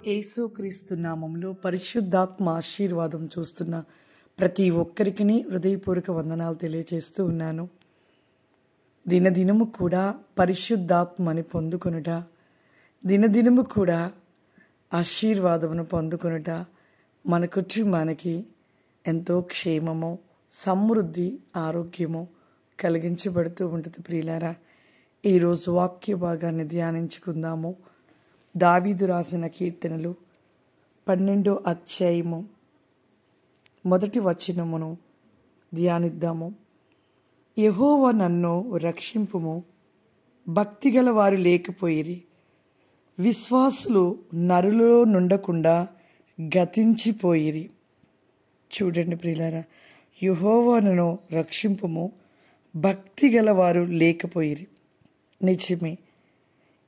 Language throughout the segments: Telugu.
యేసుక్రీస్తు నామములో పరిశుద్ధాత్మ ఆశీర్వాదం చూస్తున్న ప్రతి ఒక్కరికి హృదయపూర్వక వందనాలు తెలియజేస్తూ ఉన్నాను. దినదినము కూడా పరిశుద్ధాత్మని పొందుకొనుట, దినదినము కూడా ఆశీర్వాదమును పొందుకొనుట మన కుటుంబానికి ఎంతో క్షేమము, సమృద్ధి, ఆరోగ్యము కలిగించబడుతూ ఉంటుంది. ప్రియులారా, ఈరోజు వాక్య భాగాన్ని ధ్యానించుకుందాము. దావీదు రాసిన కీర్తనలు 12వ అధ్యాయము 1వ వచనమును ధ్యానిద్దాము. యెహోవా నన్ను రక్షింపుము, భక్తిగల వారు లేకపోయిరి, విశ్వాసులు నరులలో నుండకుండా గతించిపోయిరి. చూడండి ప్రియులారా, యెహోవాను రక్షింపుము, భక్తిగల వారు లేకపోయిరి. నిజమే,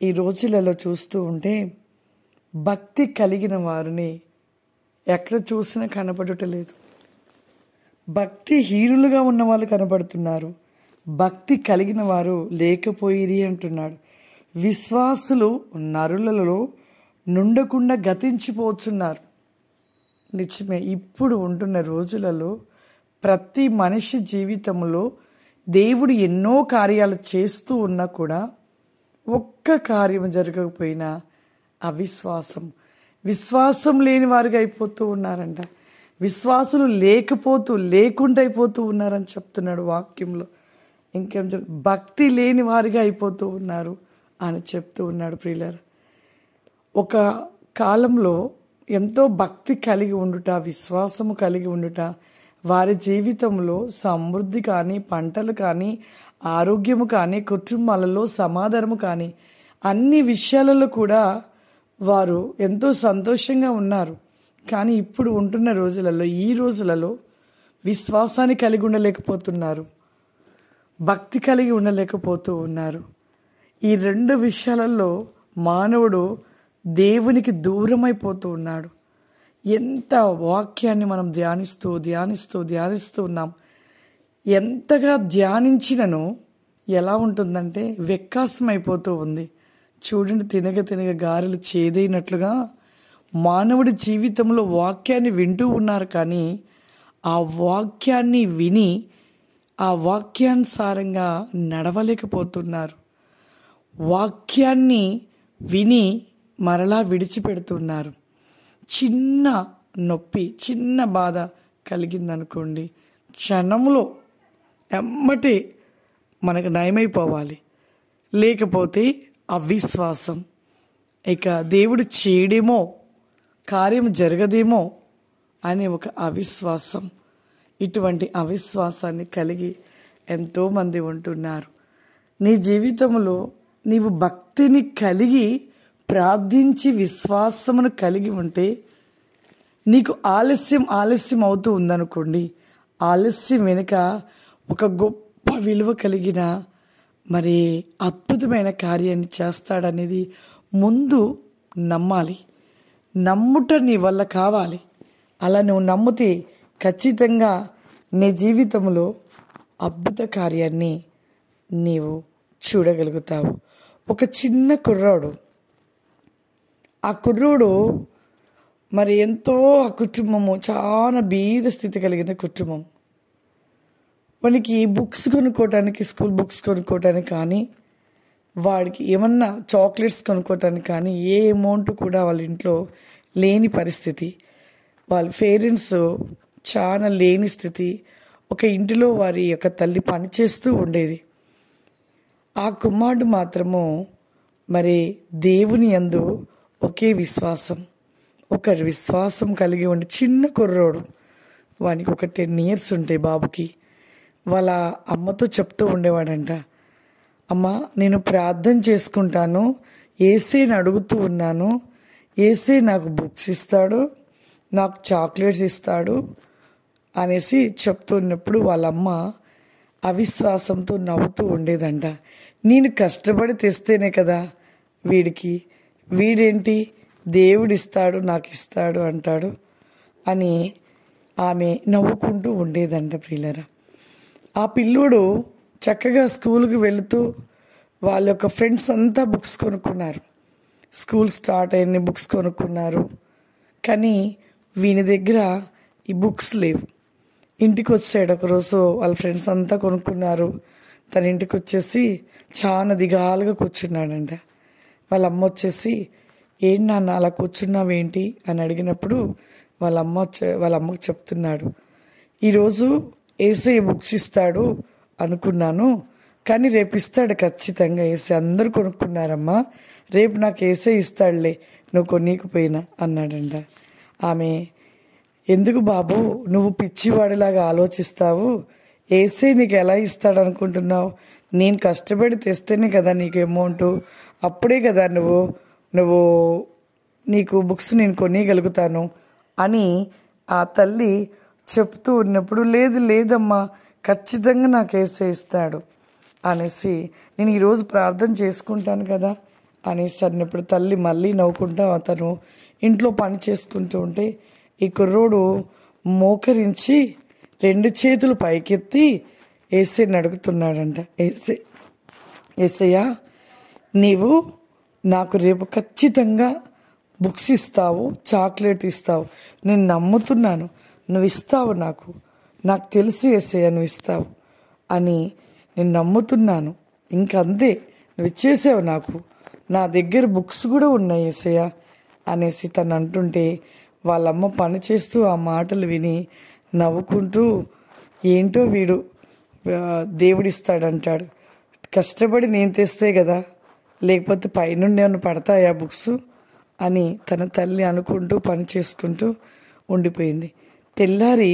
ఈ రోజులలో చూస్తూ ఉంటే భక్తి కలిగిన వారిని ఎక్కడ చూసినా కనపడటలేదు. భక్తి హీనులుగా ఉన్న వాళ్ళు కనపడుతున్నారు, భక్తి కలిగిన వారు లేకపోయిరి అంటున్నాడు. విశ్వాసులు నరులలో నుండకుండా గతించిపోతున్నారు. నిజమే, ఇప్పుడు ఉంటున్న రోజులలో ప్రతి మనిషి జీవితంలో దేవుడు ఎన్నో కార్యాలు చేస్తూ ఉన్నా కూడా ఒక్క కార్యం జరగకపోయినా విశ్వాసం లేని వారిగా అయిపోతూ ఉన్నారంట. విశ్వాసులు లేకుండా అయిపోతూ ఉన్నారని చెప్తున్నాడు వాక్యంలో. ఇంకేం భక్తి లేని వారిగా అయిపోతూ ఉన్నారు అని చెప్తూ ఉన్నాడు. ప్రియులారా, ఒక కాలంలో ఎంతో భక్తి కలిగి ఉండుట, విశ్వాసము కలిగి ఉండుట వారి జీవితంలో సమృద్ధి కానీ, పంటలు కానీ, ఆరోగ్యము కానీ, కుటుంబాలలో సమాధానము కానీ, అన్ని విషయాలలో కూడా వారు ఎంతో సంతోషంగా ఉన్నారు. కానీ ఇప్పుడు ఉంటున్న రోజులలో, ఈ రోజులలో విశ్వాసాన్ని కలిగి ఉండలేకపోతున్నారు, భక్తి కలిగి ఉండలేకపోతూ ఉన్నారు. ఈ రెండు విషయాలలో మానవుడు దేవునికి దూరం అయిపోతూ ఉన్నాడు. ఎంత వాక్యాన్ని మనం ధ్యానిస్తూ ఉన్నాం. ఎంతగా ధ్యానించినను ఎలా ఉంటుందంటే వెక్కాసం అయిపోతూ ఉంది. చూడండి, తినగ గారెలు చేదైనట్లుగా మానవుడి జీవితంలో వాక్యాన్ని వింటూ ఉన్నారు, కానీ ఆ వాక్యాన్ని విని ఆ వాక్యానుసారంగా నడవలేకపోతున్నారు. వాక్యాన్ని విని మరలా విడిచిపెడుతున్నారు. చిన్న నొప్పి, చిన్న బాధ కలిగిందనుకోండి, క్షణంలో ఎమ్మటే మనకు నయమైపోవాలి. లేకపోతే అవిశ్వాసం, ఇక దేవుడు చేయడేమో, కార్యం జరగదేమో అనే ఒక అవిశ్వాసం. ఇటువంటి అవిశ్వాసాన్ని కలిగి ఎంతోమంది ఉంటున్నారు. నీ జీవితంలో నీవు భక్తిని కలిగి ప్రార్థించి విశ్వాసమును కలిగి ఉంటే నీకు ఆలస్యం అవుతూ ఉందనుకోండి, ఆలస్యం వెనుక ఒక గొప్ప విలువ కలిగిన మరి అద్భుతమైన కార్యాన్ని చేస్తాడనేది ముందు నమ్మాలి. నమ్ముట నీ వల్ల కావాలి. అలా నువ్వు నమ్మితే ఖచ్చితంగా నీ జీవితంలో అద్భుత కార్యాన్ని నీవు చూడగలుగుతావు. ఒక చిన్న కుర్రాడు, ఆ కుర్రోడు మరి ఎంతో, ఆ కుటుంబము చాలా బీద స్థితి కలిగిన కుటుంబం. వానికి బుక్స్ కొనుక్కోవటానికి, స్కూల్ బుక్స్ కొనుక్కోవటానికి కానీ, వాడికి ఏమన్నా చాక్లెట్స్ కొనుక్కోవటానికి కానీ ఏ అమౌంట్ కూడా వాళ్ళ ఇంట్లో లేని పరిస్థితి. వాళ్ళ పేరెంట్స్ చాలా లేని స్థితి. ఒక ఇంటిలో వారి యొక్క తల్లి పనిచేస్తూ ఉండేది. ఆ కుమారుడు మాత్రము మరి దేవుని యందు ఒకే విశ్వాసం కలిగి ఉండి, చిన్న కుర్రోడు, వానికి ఒక 10 years ఉంటాయి బాబుకి. వాళ్ళ అమ్మతో చెప్తూ ఉండేవాడంట, అమ్మ నేను ప్రార్థన చేసుకుంటాను, యేసేని అడుగుతూ ఉన్నాను, యేసే నాకు బుక్స్ ఇస్తాడు, నాకు చాక్లెట్స్ ఇస్తాడు అనేసి చెప్తున్నప్పుడు వాళ్ళమ్మ అవిశ్వాసంతో నవ్వుతూ ఉండేదంట. నేను కష్టపడి తెస్తేనే కదా వీడేంటి దేవుడిస్తాడు, నాకు ఇస్తాడు అంటాడు అని ఆమె నవ్వుకుంటూ ఉండేదంట. ప్రియులారా, ఆ పిల్లోడు చక్కగా స్కూల్కి వెళుతూ వాళ్ళ యొక్క ఫ్రెండ్స్ అంతా బుక్స్ కొనుక్కున్నారు. స్కూల్ స్టార్ట్ అయ్యి బుక్స్ కొనుక్కున్నారు. కానీ వీని దగ్గర ఈ బుక్స్ లేవు. ఇంటికి వచ్చాడు ఒకరోజు, వాళ్ళ ఫ్రెండ్స్ అంతా కొనుక్కున్నారు. తన ఇంటికి వచ్చేసి చాలా దిగాలుగా కూర్చున్నాడంట. వాళ్ళ అమ్మ వచ్చేసి, ఏంటి నాన్న అలా కూర్చున్నావేంటి అని అడిగినప్పుడు వాళ్ళ అమ్మకు చెప్తున్నాడు, ఈరోజు యేసయ్య బుక్స్ ఇస్తాడు అనుకున్నాను, కానీ రేపు ఇస్తాడు ఖచ్చితంగా. యేసయ్య అందరూ కొనుక్కున్నారమ్మా, రేపు నాకు యేసయ్య ఇస్తాడులే, నువ్వు కొనీకపోయినా అన్నాడంట. ఆమె, ఎందుకు బాబు నువ్వు పిచ్చివాడిలాగా ఆలోచిస్తావు, యేసయ్య నీకు ఎలా ఇస్తాడు అనుకుంటున్నావు? నేను కష్టపడి తెస్తేనే కదా నీకు అమౌంట్, అప్పుడే కదా నువ్వు నీకు బుక్స్ నేను కొనియగలుగుతాను అని ఆ తల్లి చెప్తూ ఉన్నప్పుడు, లేదమ్మా ఖచ్చితంగా నాకు యేసయ్య ఇస్తాడు అనేసి, నేను ఈరోజు ప్రార్థన చేసుకుంటాను కదా అనేసి అన్నప్పుడు తల్లి మళ్ళీ నవ్వుకుంటా అతను ఇంట్లో పని చేసుకుంటూ ఉంటే ఈ కుర్రోడు మోకరించి 2 చేతులు పైకెత్తి యేసయ్యని అడుగుతున్నాడంట. యేసయ్య నీవు నాకు రేపు ఖచ్చితంగా బుక్స్ ఇస్తావు, చాక్లెట్ ఇస్తావు, నేను నమ్ముతున్నాను, నువ్వు ఇస్తావు, నాకు తెలిసి యేసయ్య నువ్వు ఇస్తావు అని నేను నమ్ముతున్నాను. ఇంకంతే, నువ్వు ఇచ్చేసావు, నా దగ్గర బుక్స్ కూడా ఉన్నాయి యేసయ్య అనేసి తను అంటుంటే వాళ్ళమ్మ పని చేస్తూ ఆ మాటలు విని నవ్వుకుంటూ, ఏంటో వీడు దేవుడిస్తాడంటాడు, కష్టపడి నేను తెస్తే కదా, లేకపోతే పైనుండి ఏమైనా పడతాయా బుక్స్ అని తన తల్లి అనుకుంటూ పని చేసుకుంటూ ఉండిపోయింది. తెల్లారి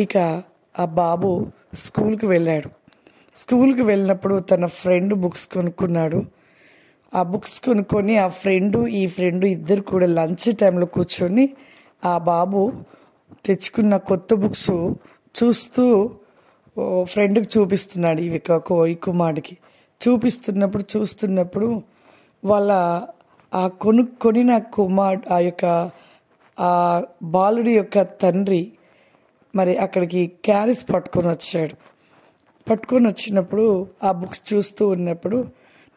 ఇక ఆ బాబు స్కూల్కి వెళ్ళాడు. స్కూల్కి వెళ్ళినప్పుడు తన ఫ్రెండ్ బుక్స్ కొనుక్కున్నాడు. ఆ బుక్స్ కొనుక్కొని ఆ ఈ ఫ్రెండ్ ఇద్దరు కూడా లంచ్ టైంలో కూర్చొని ఆ బాబు తెచ్చుకున్న కొత్త బుక్స్ చూస్తూ ఫ్రెండ్కి చూపిస్తున్నాడు. ఈ కుమారుడికి చూస్తున్నప్పుడు వాళ్ళ ఆ కొనిన ఆ బాలుడి యొక్క తండ్రి మరి అక్కడికి క్యారీస్ పట్టుకొని వచ్చినప్పుడు ఆ బుక్స్ చూస్తూ ఉన్నప్పుడు,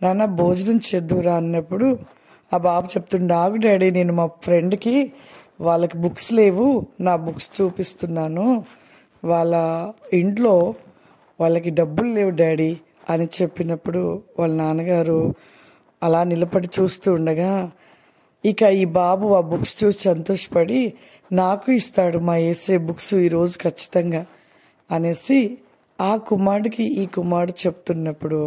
నాన్న భోజనం చేద్దురా అన్నప్పుడు ఆ బాబు చెప్తుండే, ఆగు డాడీ, నేను మా ఫ్రెండ్కి వాళ్ళకి బుక్స్ లేవు, నా బుక్స్ చూపిస్తున్నాను, వాళ్ళ ఇంట్లో వాళ్ళకి డబ్బులు లేవు డాడీ అని చెప్పినప్పుడు వాళ్ళ నాన్నగారు అలా నిలబడి చూస్తూ ఉండగా ఇక ఈ బాబు ఆ బుక్స్ చూసి సంతోషపడి, నాకు ఇస్తాడు మా యేసయ్య బుక్స్ ఈరోజు ఖచ్చితంగా అనేసి ఆ కుమారుడికి ఈ కుమారుడు చెప్తున్నప్పుడు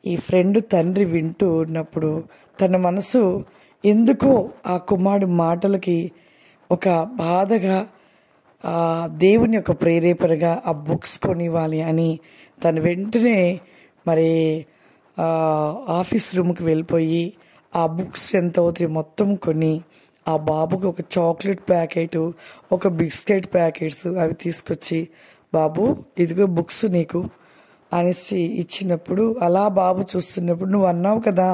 ఈ ఫ్రెండ్ తండ్రి వింటూ ఉన్నప్పుడు తన మనసు ఎందుకో ఆ కుమారుడు మాటలకి ఒక బాధగా, దేవుని యొక్క ప్రేరేపణగా ఆ బుక్స్ కొనివ్వాలి అని తను వెంటనే మరి ఆఫీస్ రూమ్కి వెళ్ళిపోయి ఆ బుక్స్ ఎంత అవుతాయి మొత్తం కొని ఆ బాబుకి ఒక చాక్లెట్ ప్యాకెట్, ఒక బిస్కెట్ ప్యాకెట్స్ అవి తీసుకొచ్చి, బాబు ఇదిగో బుక్స్ నీకు అనేసి ఇచ్చినప్పుడు అలా బాబు చూస్తున్నప్పుడు, నువ్వు అన్నావు కదా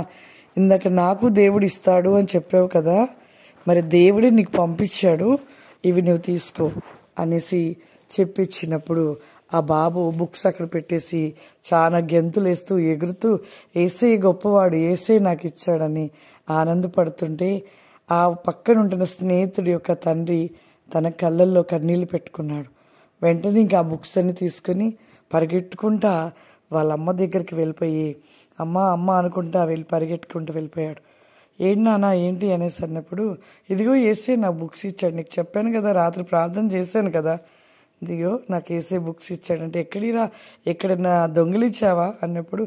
ఇందాక నాకు దేవుడు ఇస్తాడు అని చెప్పావు కదా, మరి దేవుడే నీకు పంపించాడు, ఇవి నువ్వు తీసుకో అనేసి చెప్పించినప్పుడు ఆ బాబు బుక్స్ అక్కడ పెట్టేసి చాలా గెంతులు వేస్తూ ఎగురుతూ యేసయ్య గొప్పవాడు, యేసయ్య నాకు ఇచ్చాడని ఆనందపడుతుంటే ఆ పక్కన ఉంటున్న స్నేహితుడి యొక్క తండ్రి తన కళ్ళల్లో కన్నీళ్లు పెట్టుకున్నాడు. వెంటనే ఇంకా ఆ బుక్స్ అన్ని తీసుకుని పరిగెట్టుకుంటా వాళ్ళ అమ్మ దగ్గరికి వెళ్ళిపోయి అమ్మ అనుకుంటా పరిగెట్టుకుంటూ వెళ్ళిపోయాడు. ఏంటి నాన్న ఏంటి అనేసి అన్నప్పుడు, ఇదిగో యేసయ్య నాకు బుక్స్ ఇచ్చాడు, నీకు చెప్పాను కదా, రాత్రి ప్రార్థన చేశాను కదా, ఇదిగో నాకు యేసయ్య బుక్స్ ఇచ్చాడంటే, ఎక్కడన్నా దొంగిలిచ్చావా అన్నప్పుడు,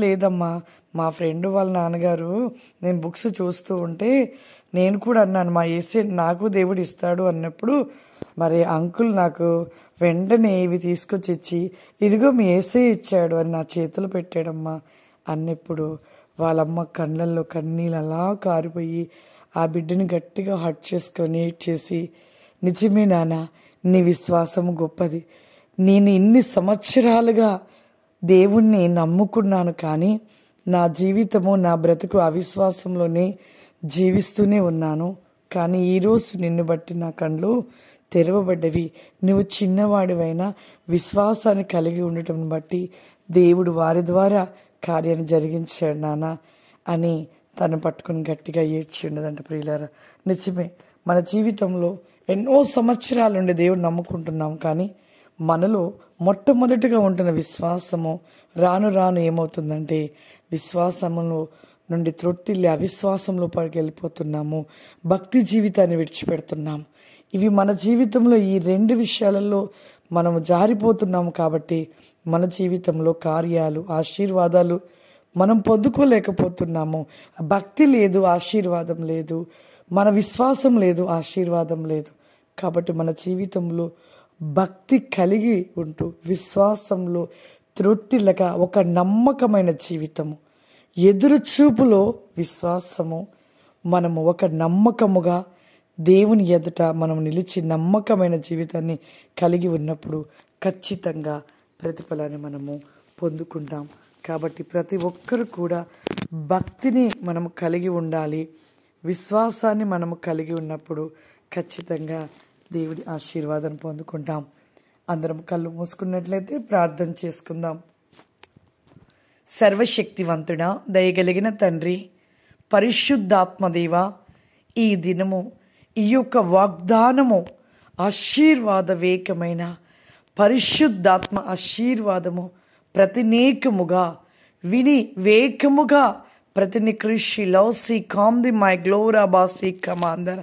లేదమ్మా, మా ఫ్రెండ్ వాళ్ళ నాన్నగారు నేను బుక్స్ చూస్తూ ఉంటే నేను కూడా అన్నాను మా యేసయ్య నాకు దేవుడు ఇస్తాడు అన్నప్పుడు మరి అంకుల్ నాకు వెంటనే ఇవి తీసుకొచ్చి ఇచ్చి, ఇదిగో మీ యేసయ్య ఇచ్చాడు అని నా చేతులు పెట్టాడమ్మా అన్నప్పుడు వాళ్ళమ్మ కళ్ళల్లో కన్నీళ్ళు అలా కారిపోయి ఆ బిడ్డని గట్టిగా హట్ చేసుకొని ఏడ్చేసి, నిజమే నాన్న, నీ విశ్వాసము గొప్పది, నేను ఇన్ని సంవత్సరాలుగా దేవుణ్ణి నమ్ముకున్నాను, కానీ నా జీవితము నా బ్రతుకు అవిశ్వాసంలోనే జీవిస్తూనే ఉన్నాను, కానీ ఈరోజు నిన్ను బట్టి నా కళ్ళు తెరవబడ్డవి, నువ్వు చిన్నవాడివైనా విశ్వాసాన్ని కలిగి ఉండటం బట్టి దేవుడు వారి ద్వారా కార్యాన్ని జరిగించాడు నాన్న అని తను పట్టుకుని గట్టిగా ఏడ్చి ఉండదంట. ప్రియులారా, నిజమే, మన జీవితంలో ఎన్నో సంవత్సరాల నుండి దేవుడు నమ్ముకుంటున్నాం, కానీ మనలో మొట్టమొదటిగా ఉంటున్న విశ్వాసము రాను రాను ఏమవుతుందంటే విశ్వాసమును నుండి త్రొట్టిల్లి అవిశ్వాసంలో పడికి వెళ్ళిపోతున్నాము, భక్తి జీవితాన్ని విడిచిపెడుతున్నాం. ఇవి మన జీవితంలో ఈ రెండు విషయాలలో మనము జారిపోతున్నాము. కాబట్టి మన జీవితంలో కార్యాలు, ఆశీర్వాదాలు మనం పొందుకోలేకపోతున్నాము. భక్తి లేదు, ఆశీర్వాదం లేదు. మన విశ్వాసం లేదు, ఆశీర్వాదం లేదు. కాబట్టి మన జీవితంలో భక్తి కలిగి ఉంటూ విశ్వాసంలో త్రొట్టిల్లక ఒక నమ్మకమైన జీవితము, ఎదురు చూపులో విశ్వాసము, మనము ఒక నమ్మకముగా దేవుని ఎదుట మనం నిలిచి నమ్మకమైన జీవితాన్ని కలిగి ఉన్నప్పుడు ఖచ్చితంగా ప్రతిఫలాన్ని మనము పొందుకుంటాం. కాబట్టి ప్రతి ఒక్కరు కూడా భక్తిని మనము కలిగి ఉండాలి. విశ్వాసాన్ని మనము కలిగి ఉన్నప్పుడు ఖచ్చితంగా దేవుడి ఆశీర్వాదం పొందుకుంటాం. అందరం కళ్ళు మూసుకున్నట్లయితే ప్రార్థన చేసుకుందాం. సర్వశక్తివంతుడా, దయగలిగిన తండ్రి, పరిశుద్ధాత్మదేవ, ఈ దినము ఈ యొక్క వాగ్దానము ఆశీర్వాదవేకమైన పరిశుద్ధాత్మ ఆశీర్వాదము ప్రతినేకముగా విని వేకముగా ప్రతినికృషి లౌసి కామ్ది మై గ్లోరా బాసి కమాందర్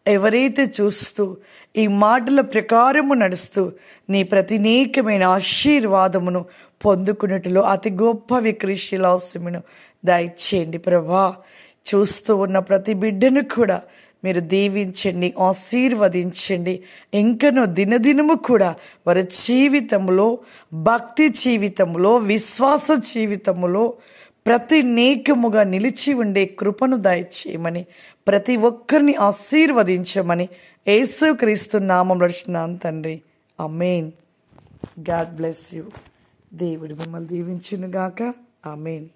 ఎవరైతే చూస్తూ ఈ మాటల ప్రకారము నడుస్తూ నీ ప్రతినేకమైన ఆశీర్వాదమును పొందుకున్నట్లు అతి గొప్ప వికృషి లాస్యమును దయచేయండి ప్రభా. చూస్తూ ఉన్న ప్రతి బిడ్డను కూడా మీరు దీవించండి, ఆశీర్వదించండి. ఇంకనూ దినదినము కూడా వారి జీవితంలో, భక్తి జీవితంలో, విశ్వాస జీవితంలో ప్రతినేకముగా నిలిచి ఉండే కృపను దయచేయమని, ప్రతి ఒక్కరిని ఆశీర్వదించమని యేసుక్రీస్తు నామములో అడుగుచున్నాను తండ్రి, ఆమేన్. God bless you. దేవుడు మిమ్మల్ని దీవించును గాక. ఆమేన్.